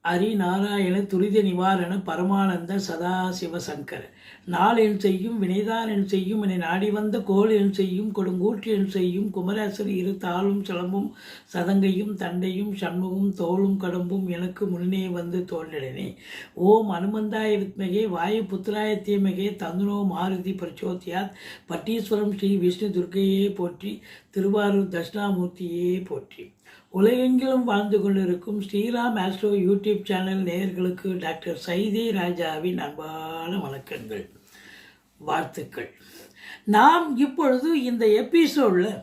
ஹரிநாராயண துரித நிவாரண பரமானந்த சதாசிவ சங்கர நாள் என் செய்யும் வினைதான் என் செய்யும் என்னை நாடி வந்த கோள் என் செய்யும் கொடுங்கூற்று என் செய்யும் குமரேசர் இரு தாளும் சிலம்பும் சதங்கையும் தண்டையும் சண்முகம் தோளும் கடம்பும் எனக்கு முன்னே வந்து தோன்றினே. ஓம் அனுமந்தாய வித்மகே வாயு புத்திராய தீமகே தந்துனோ மாருதி பிரச்சோத்தியாத் பட்டீஸ்வரம் ஸ்ரீ விஷ்ணு துர்க்கையே போற்றி திருவாரூர் தட்சிணாமூர்த்தியே போற்றி. உலகெங்கிலும் வாழ்ந்து கொண்டிருக்கும் ஸ்ரீராம் ஆஸ்ட்ரோ யூடியூப் சேனல் நேயர்களுக்கு டாக்டர் சைதே ராஜாவின் அன்பான வணக்கங்கள், வாழ்த்துக்கள். நாம் இப்பொழுது இந்த எபிசோடில்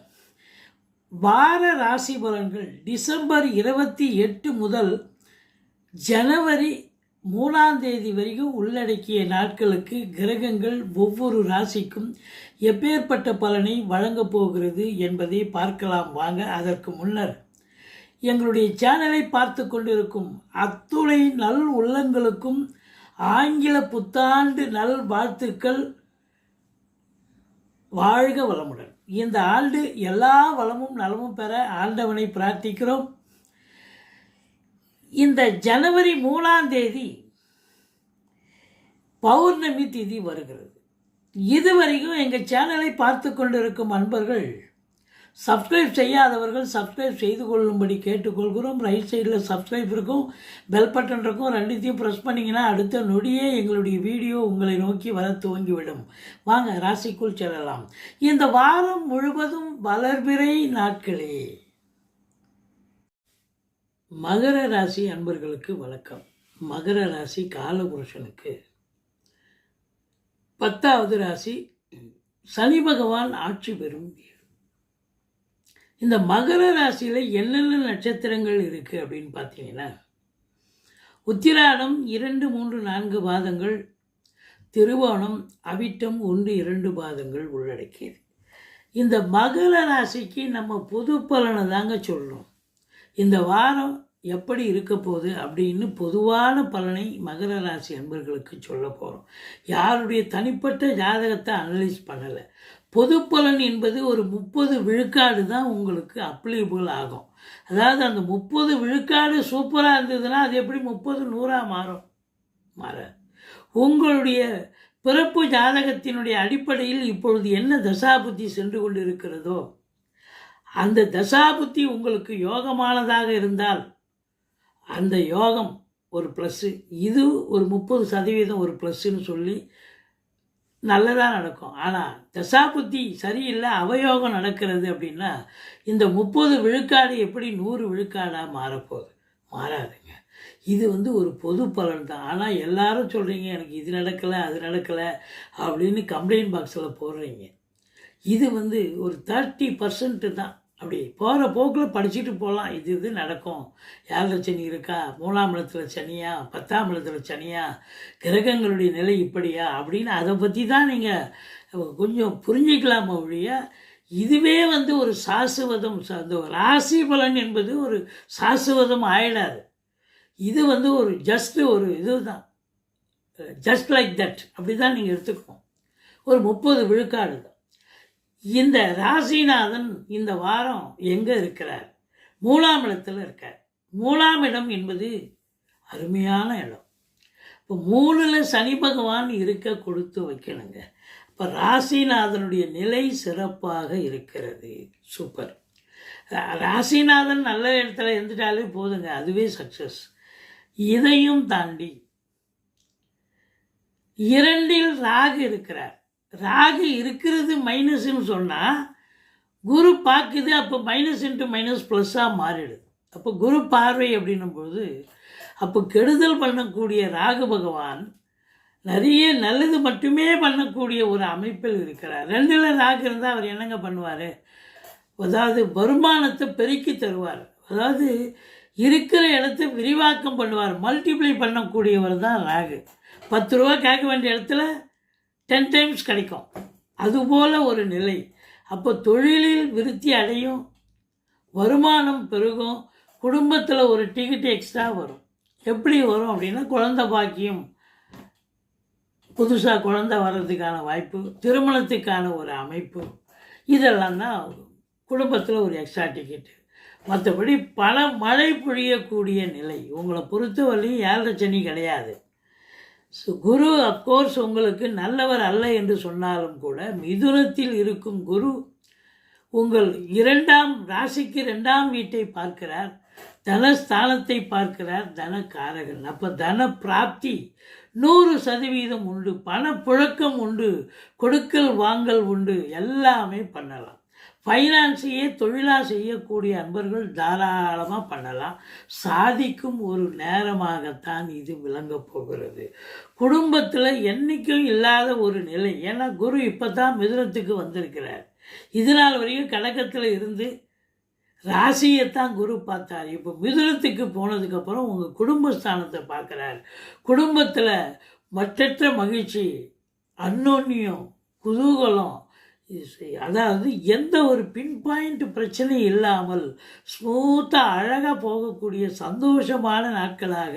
வார ராசி பலன்கள் டிசம்பர் 28 முதல் ஜனவரி 3 வரைக்கும் உள்ளடக்கிய நாட்களுக்கு கிரகங்கள் ஒவ்வொரு ராசிக்கும் எப்பேற்பட்ட பலனை வழங்கப் போகிறது என்பதை பார்க்கலாம் வாங்க. அதற்கு முன்னர் எங்களுடைய சேனலை பார்த்து கொண்டிருக்கும் அத்துணை நல் உள்ளங்களுக்கும் ஆங்கில புத்தாண்டு நல் வாழ்த்துக்கள். வாழ்க வளமுடன். இந்த ஆண்டு எல்லா வளமும் நலமும் பெற ஆண்டவனை பிரார்த்திக்கிறோம். இந்த ஜனவரி 3 பௌர்ணமி திதி வருகிறது. இதுவரைக்கும் எங்கள் சேனலை பார்த்து கொண்டிருக்கும் அன்பர்கள் சப்ஸ்கிரைப் செய்யாதவர்கள் சப்ஸ்கிரைப் செய்து கொள்ளும்படி கேட்டுக்கொள்கிறோம். ரைட் சைடில் சப்ஸ்கிரைப் இருக்கும், பெல் பட்டன் இருக்கும். ரெண்டுத்தையும் ப்ரெஸ் பண்ணிங்கன்னா அடுத்த நொடியே எங்களுடைய வீடியோ உங்களை நோக்கி வர துவங்கிவிடும். வாங்க ராசிக்குள் செல்லலாம். இந்த வாரம் முழுவதும் வளர்பிறை நாட்களே. மகர ராசி அன்பர்களுக்கு வணக்கம். மகர ராசி காலபுருஷனுக்கு 10வது ராசி. சனி பகவான் ஆட்சி பெறும். இந்த மகர ராசியில் என்னென்ன நட்சத்திரங்கள் இருக்குது அப்படின்னு பார்த்தீங்கன்னா, உத்திராடம் 2, 3, 4 பாதங்கள், திருவோணம், அவிட்டம் 1, 2 பாதங்கள் உள்ளடக்கியது. இந்த மகர ராசிக்கு நம்ம பொது பலனை தாங்க சொல்லணும். இந்த வாரம் எப்படி இருக்க போகுது அப்படின்னு பொதுவான பலனை மகர ராசி அன்பர்களுக்கு சொல்ல போகிறோம். யாருடைய தனிப்பட்ட ஜாதகத்தை அனலைஸ் பண்ணலை. பொது பலன் என்பது ஒரு 30 விழுக்காடு தான் உங்களுக்கு அப்ளிகபிள் ஆகும். அதாவது அந்த 30 விழுக்காடு சூப்பராக இருந்ததுன்னா அது எப்படி 30 100 மாறும்? உங்களுடைய பிறப்பு ஜாதகத்தினுடைய அடிப்படையில் இப்பொழுது என்ன தசாபுத்தி சென்று கொண்டு இருக்கிறதோ அந்த தசாபுத்தி உங்களுக்கு யோகமானதாக இருந்தால் அந்த யோகம் ஒரு ப்ளஸ்ஸு, இது ஒரு 30% ஒரு ப்ளஸ்ஸுன்னு சொல்லி நல்லதாக நடக்கும். ஆனால் தசாபுத்தி சரியில்லை, அவயோகம் நடக்கிறது அப்படின்னா இந்த 30 விழுக்காடு எப்படி 100 விழுக்காடாக மாறப்போகுது? மாறாதுங்க. இது ஒரு பொது பலன் தான். ஆனால் எல்லாரும் சொல்கிறீங்க எனக்கு இது நடக்கலை அது நடக்கலை அப்படின்னு கம்ப்ளைண்ட் பாக்ஸில் போடுறீங்க. இது ஒரு 30% தான். அப்படி போகிற போக்கில் படிச்சுட்டு போகலாம். இது நடக்கும். 7 சனி இருக்கா, 3ஆம் இடத்துல சனியா, 10ஆம் இடத்துல சனியா, கிரகங்களுடைய நிலை இப்படியா அப்படின்னு அதை பற்றி தான் நீங்கள் கொஞ்சம் புரிஞ்சிக்கலாமா ஒழிய இதுவே ஒரு சாஸ்வதம். அந்த ராசி பலன் என்பது ஒரு சாஸ்வதம் ஆயிடாது. இது ஒரு ஒரு இது தான், ஜஸ்ட் லைக் தட் அப்படி தான் நீங்கள் எடுத்துக்கணும். ஒரு 30 விழுக்காடு தான். இந்த ராசிநாதன் இந்த வாரம் எங்கே இருக்கிறார்? 3ஆம் இடத்துல இருக்கார். 3ஆம் இடம் என்பது அருமையான இடம். இப்போ 3ல் சனி பகவான் இருக்க கொடுத்து வைக்கணுங்க. இப்போ ராசிநாதனுடைய நிலை சிறப்பாக இருக்கிறது. சூப்பர். ராசிநாதன் நல்ல இடத்துல இருந்துட்டாலே போதுங்க, அதுவே சக்ஸஸ். இதையும் தாண்டி 2ல் ராகு இருக்கிறார். ராகு இருக்கிறது மைனஸ்ன்னு சொன்னால் குரு பார்க்குது, அப்போ மைனஸ் இன்ட்டு மைனஸ் ப்ளஸ்ஸாக மாறிடுது. அப்போ குரு பார்வை அப்படின்னும்போது அப்போ கெடுதல் பண்ணக்கூடிய ராகு பகவான் நிறைய நல்லது மட்டுமே பண்ணக்கூடிய ஒரு அமைப்பில் இருக்கிறார். 2ல் ராகு இருந்தால் அவர் என்னங்க பண்ணுவார்? அதாவது வருமானத்தை பெருக்கி தருவார். அதாவது இருக்கிற இடத்த விரிவாக்கம் பண்ணுவார். மல்டிப்ளை பண்ணக்கூடியவர் தான் ராகு. 10 ரூபா கேட்க வேண்டிய இடத்துல 10 டைம்ஸ் கிடைக்கும். அதுபோல் ஒரு நிலை. அப்போ தொழிலில் விருத்தி அடையும், வருமானம் பெருகும், குடும்பத்தில் ஒரு டிக்கெட் எக்ஸ்ட்ரா வரும். எப்படி வரும் அப்படின்னா குழந்தை பாக்கியம், புதுசாக குழந்தை வர்றதுக்கான வாய்ப்பு, திருமணத்துக்கான ஒரு அமைப்பு, இதெல்லாம் தான் குடும்பத்தில் ஒரு எக்ஸ்ட்ரா டிக்கெட்டு. மற்றபடி பல மழை பொழியக்கூடிய நிலை. உங்களை பொறுத்தவரையும் 7.5 சனி கிடையாது. குரு அப்கோர்ஸ் உங்களுக்கு நல்லவர் அல்ல என்று சொன்னாலும் கூட மிதுனத்தில் இருக்கும் குரு உங்கள் 2ஆம் ராசிக்கு 2ஆம் வீட்டை பார்க்கிறார், தனஸ்தானத்தை பார்க்கிறார், தனக்காரகன். அப்போ தன பிராப்தி 100% உண்டு, பணப்புழக்கம் உண்டு, கொடுக்கல் வாங்கல் உண்டு, எல்லாமே பண்ணலாம். ஃபைனான்ஸையே தொழிலாக செய்யக்கூடிய அன்பர்கள் தாராளமாக பண்ணலாம். சாதிக்கும் ஒரு நேரமாகத்தான் இது விளங்கப் போகிறது. குடும்பத்தில் என்றைக்கும் இல்லாத ஒரு நிலை. ஏன்னா குரு இப்போ தான் மிதுனத்துக்கு வந்திருக்கிறார். இதனால் வரையும் கடகத்தில் இருந்து ராசியைத்தான் குரு பார்த்தார். இப்போ மிதுனத்துக்கு போனதுக்கப்புறம் உங்கள் குடும்பஸ்தானத்தை பார்க்குறார். குடும்பத்தில் மற்றற்ற மகிழ்ச்சி, அன்னோன்யம், குதூகலம், அதாவது எந்த ஒரு பின் பாயிண்ட் பிரச்சனை இல்லாமல் ஸ்மூத்தாக அழகாக போகக்கூடிய சந்தோஷமான நாட்களாக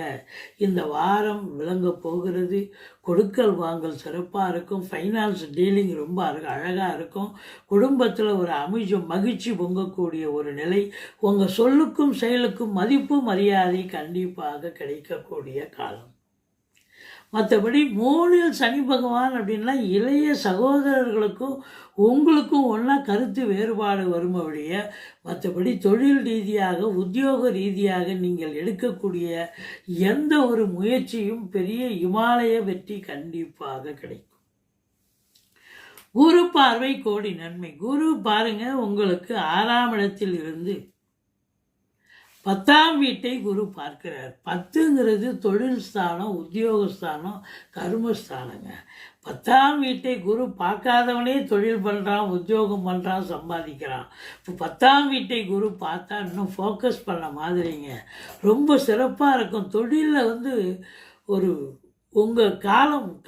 இந்த வாரம் விளங்க போகிறது. கொடுக்கல் வாங்கல் சிறப்பாக இருக்கும். ஃபைனான்ஸ் டீலிங் ரொம்ப அழகாக இருக்கும். குடும்பத்தில் ஒரு மகிழ்ச்சி பொங்கக்கூடிய ஒரு நிலை. உங்கள் சொல்லுக்கும் செயலுக்கும் மதிப்பு மரியாதை கண்டிப்பாக கிடைக்கக்கூடிய காலம். மற்றபடி 3இல் சனி பகவான் அப்படின்னா இளைய சகோதரர்களுக்கும் உங்களுக்கும் ஒன்றா கருத்து வேறுபாடு வரும் வழிய, மற்றபடி தொழில் ரீதியாக உத்தியோக ரீதியாக நீங்கள் எடுக்கக்கூடிய எந்த ஒரு முயற்சியும் பெரிய இமாலய வெற்றி கண்டிப்பாக கிடைக்கும். குரு பார்வை கோடி நன்மை. குரு பாருங்க உங்களுக்கு 6ஆம் இடத்தில் இருந்து 10ஆம் வீட்டை குரு பார்க்கிறார். 10ங்கிறது தொழில் ஸ்தானம், உத்தியோகஸ்தானம், கர்மஸ்தானங்க. 10ஆம் வீட்டை குரு பார்க்காதவனே தொழில் பண்ணுறான், உத்தியோகம் பண்ணுறான், சம்பாதிக்கிறான். இப்போ 10ஆம் வீட்டை குரு பார்த்தா இன்னும் ஃபோக்கஸ் பண்ண மாதிரிங்க. ரொம்ப சிறப்பாக இருக்கும். தொழிலில் ஒரு உங்கள்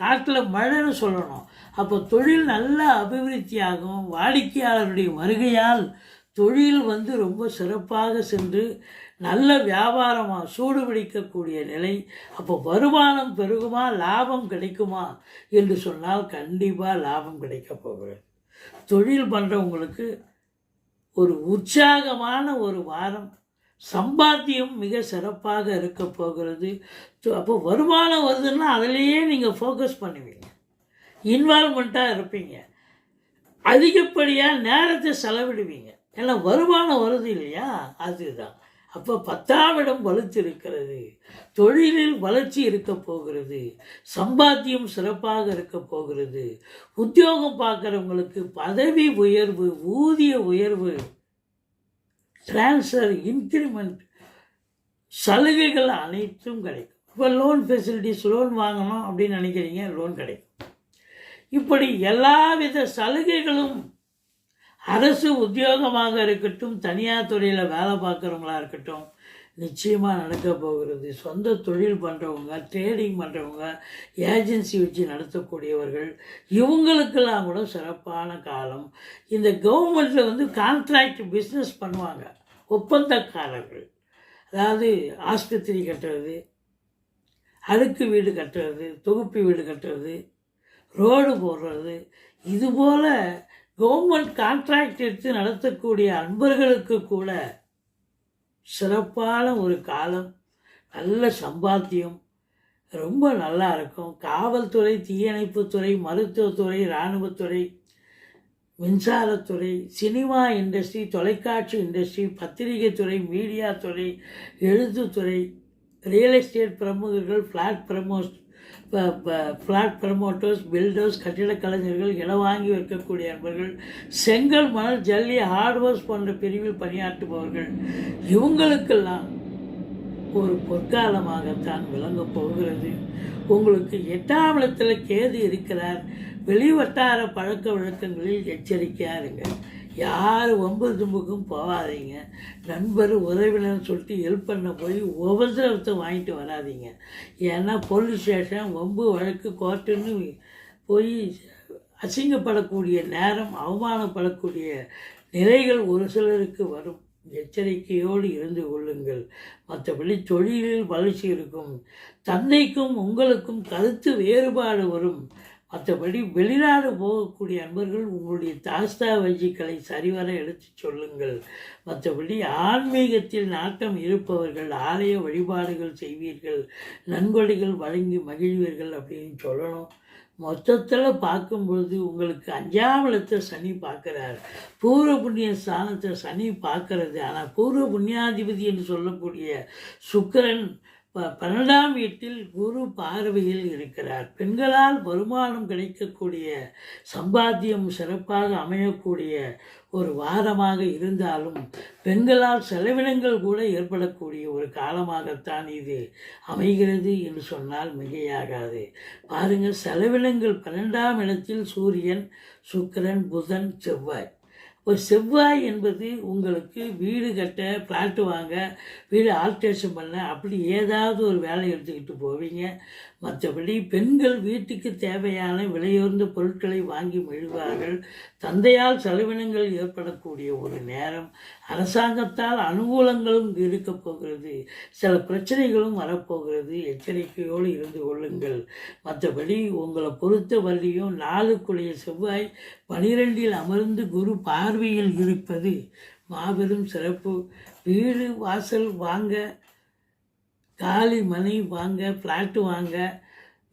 காட்டில் மழைன்னு சொல்லணும். அப்போ தொழில் நல்ல அபிவிருத்தி ஆகும். வாடிக்கையாளருடைய வருகையால் தொழில் ரொம்ப சிறப்பாக சென்று நல்ல வியாபாரமாக சூடு பிடிக்கக்கூடிய நிலை. அப்போ வருமானம் பெருகுமா, லாபம் கிடைக்குமா என்று சொன்னால் கண்டிப்பாக லாபம் கிடைக்க போகிறது. தொழில் பண்ணுறவங்களுக்கு ஒரு உற்சாகமான ஒரு வாரம். சம்பாத்தியம் மிக சிறப்பாக இருக்க போகிறது. அப்போ வருமானம் வருதுன்னா அதிலேயே நீங்கள் ஃபோக்கஸ் பண்ணுவீங்க, இன்வால்மெண்ட்டாக இருப்பீங்க, அதிகப்படியாக நேரத்தை செலவிடுவீங்க. ஏன்னா வருமானம் வருது இல்லையா, அதுதான். அப்போ 10ஆம் இடம் வலுத்து இருக்கிறது. தொழிலில் வளர்ச்சி இருக்க போகிறது. சம்பாத்தியம் சிறப்பாக இருக்க போகிறது. உத்தியோகம் பார்க்குறவங்களுக்கு பதவி உயர்வு, ஊதிய உயர்வு, டிரான்ஸ்ஃபர், இன்க்ரிமெண்ட், சலுகைகள் அனைத்தும் கிடைக்கும். இப்போ லோன் ஃபெசிலிட்டிஸ், லோன் வாங்கணும் அப்படின்னு நினைக்கிறீங்க, லோன் கிடைக்கும். இப்படி எல்லாவித சலுகைகளும் அரசு உத்தியோகமாக இருக்கட்டும், தனியார் துறையில் வேலை பார்க்குறவங்களா இருக்கட்டும், நிச்சயமாக நடக்க போகிறது. சொந்த தொழில் பண்ணுறவங்க, ட்ரேடிங் பண்ணுறவங்க, ஏஜென்சி வச்சு நடத்தக்கூடியவர்கள், இவங்களுக்கெல்லாம் கூட சிறப்பான காலம். இந்த கவர்மெண்ட்டில் கான்ட்ராக்ட் பிஸ்னஸ் பண்ணுவாங்க, ஒப்பந்தக்காரர்கள். அதாவது ஆஸ்பத்திரி கட்டுறது, அடுக்கு வீடு கட்டுறது, தொகுப்பு வீடு கட்டுறது, ரோடு போடுறது, இதுபோல் கவர்மெண்ட் கான்ட்ராக்ட் எடுத்து நடத்தக்கூடிய அன்பர்களுக்கு கூட சிறப்பான ஒரு காலம். நல்ல சம்பாத்தியம் ரொம்ப நல்லா இருக்கும். காவல்துறை, தீயணைப்புத்துறை, மருத்துவத்துறை, இராணுவத்துறை, மின்சாரத்துறை, சினிமா இண்டஸ்ட்ரி, தொலைக்காட்சி இண்டஸ்ட்ரி, பத்திரிகை துறை, மீடியா துறை, எழுத்துத்துறை, ரியல் எஸ்டேட் பிரமுகர்கள், ஃப்ளாட் ப்ரமோட்டர்ஸ், பில்டர்ஸ், கட்டிடக் கலைஞர்கள், இடம் வாங்கி விற்கக்கூடிய நபர்கள், செங்கல், மணல், ஜல்லி, ஹார்ட்வேர்ஸ் போன்ற பிரிவில் பணியாற்றுபவர்கள், இவங்களுக்கெல்லாம் ஒரு பொற்காலமாகத்தான் விளங்கப் போகிறது. உங்களுக்கு 8ஆம் இடத்தில் கேது இருக்கிறார். வெளிவட்டார பழக்க வழக்கங்களில் எச்சரிக்கையாக இருங்க. யார் வம்பு தும்புக்கும் போகாதீங்க. நண்பர், உறவினர் சொல்லிட்டு ஹெல்ப் பண்ண போய் உபதிரவத்தை வாங்கிட்டு வராதிங்க. ஏன்னா போலீஸ் ஸ்டேஷன், வம்பு வழக்கு, கோர்ட்டுன்னு போய் அசிங்கப்படக்கூடிய நேரம், அவமானப்படக்கூடிய நிலைகள் ஒரு சிலருக்கு வரும். எச்சரிக்கையோடு இருந்து கொள்ளுங்கள். மற்றபடி தொழிலில் வளர்ச்சி இருக்கும். தந்தைக்கும் உங்களுக்கும் கருத்து வேறுபாடு வரும். மற்றபடி வெளிநாடு போகக்கூடிய அன்பர்கள் உங்களுடைய தாஸ்தா வஜிக்களை சரிவர எடுத்து சொல்லுங்கள். மற்றபடி ஆன்மீகத்தில் நாட்டம் இருப்பவர்கள் ஆலய வழிபாடுகள் செய்வீர்கள், நன்கொடைகள் வழங்கி மகிழ்வீர்கள் அப்படின்னு சொல்லணும். மொத்தத்தில் பார்க்கும்பொழுது உங்களுக்கு 5ஆம் இடத்தை சனி பார்க்குறார். பூர்வ புண்ணிய ஸ்தானத்தை சனி பார்க்கறது. ஆனால் பூர்வ புண்ணியாதிபதி என்று சொல்லக்கூடிய சுக்கிரன் 12ஆம் வீட்டில் குரு பார்வையில் இருக்கிறார். பெண்களால் வருமானம் கிடைக்கக்கூடிய, சம்பாத்தியம் சிறப்பாக அமையக்கூடிய ஒரு வாரமாக இருந்தாலும் பெண்களால் செலவினங்கள் கூட ஏற்படக்கூடிய ஒரு காலமாகத்தான் இது அமைகிறது என்று சொன்னால் மிகையாகாது. பாருங்கள், செலவினங்கள் 12ஆம் இடத்தில் சூரியன், சுக்கிரன், புதன், செவ்வாய். இப்போ செவ்வாய் என்பது உங்களுக்கு வீடு கட்ட, பிளாட்டு வாங்க, வீடு ஆல்ட்ரேஷன் பண்ண, அப்படி ஏதாவது ஒரு வேலை எடுத்துக்கிட்டு போவீங்க. மற்றபடி பெண்கள் வீட்டுக்கு தேவையான விலையுயர்ந்த பொருட்களை வாங்கி மகிழ்வார்கள். தந்தையால் செலவினங்கள் ஏற்படக்கூடிய ஒரு நேரம். அரசாங்கத்தால் அனுகூலங்களும் இருக்க போகிறது, சில பிரச்சனைகளும் வரப்போகிறது. எச்சரிக்கையோடு இருந்து கொள்ளுங்கள். மற்றபடி உங்களை பொறுத்த வரையும் 4க்குடைய செவ்வாய் 12இல் அமர்ந்து குரு பார்வையில் இருப்பது மாபெரும் சிறப்பு. வீடு வாசல் வாங்க, காலி மனை வாங்க, ஃப்ளாட்டு வாங்க,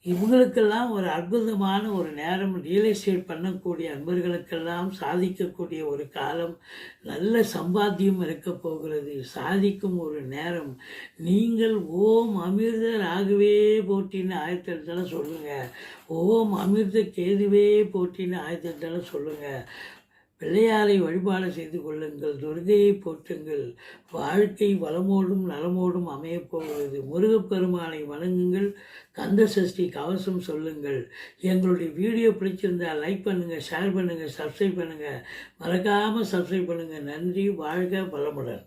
இவங்களுக்கெல்லாம் ஒரு அற்புதமான ஒரு நேரம். ரியல் எஸ்டேட் பண்ணக்கூடிய அன்பர்களுக்கெல்லாம் சாதிக்கக்கூடிய ஒரு காலம். நல்ல சம்பாத்தியம் இருக்க போகிறது, சாதிக்கும் ஒரு நேரம். நீங்கள் ஓம் அமிர்தர் ஆகவே போட்டின்னு 1008 சொல்லுங்கள். ஓம் அமிர்த கேதுவே போட்டின்னு 1008 சொல்லுங்கள். பிள்ளையாரை வழிபாடு செய்து கொள்ளுங்கள், துர்கையை போற்றுங்கள். வாழ்க்கை வளமோடும் நலமோடும் அமையப்போகிறது. முருகப்பெருமானை வணங்குங்கள், கந்த சஷ்டி கவசம் சொல்லுங்கள். எங்களுடைய வீடியோ பிடிச்சிருந்தால் லைக் பண்ணுங்கள், ஷேர் பண்ணுங்கள், சப்ஸ்கிரைப் பண்ணுங்கள். மறக்காமல் சப்ஸ்கிரைப் பண்ணுங்கள். நன்றி. வாழ்க வளமுடன்.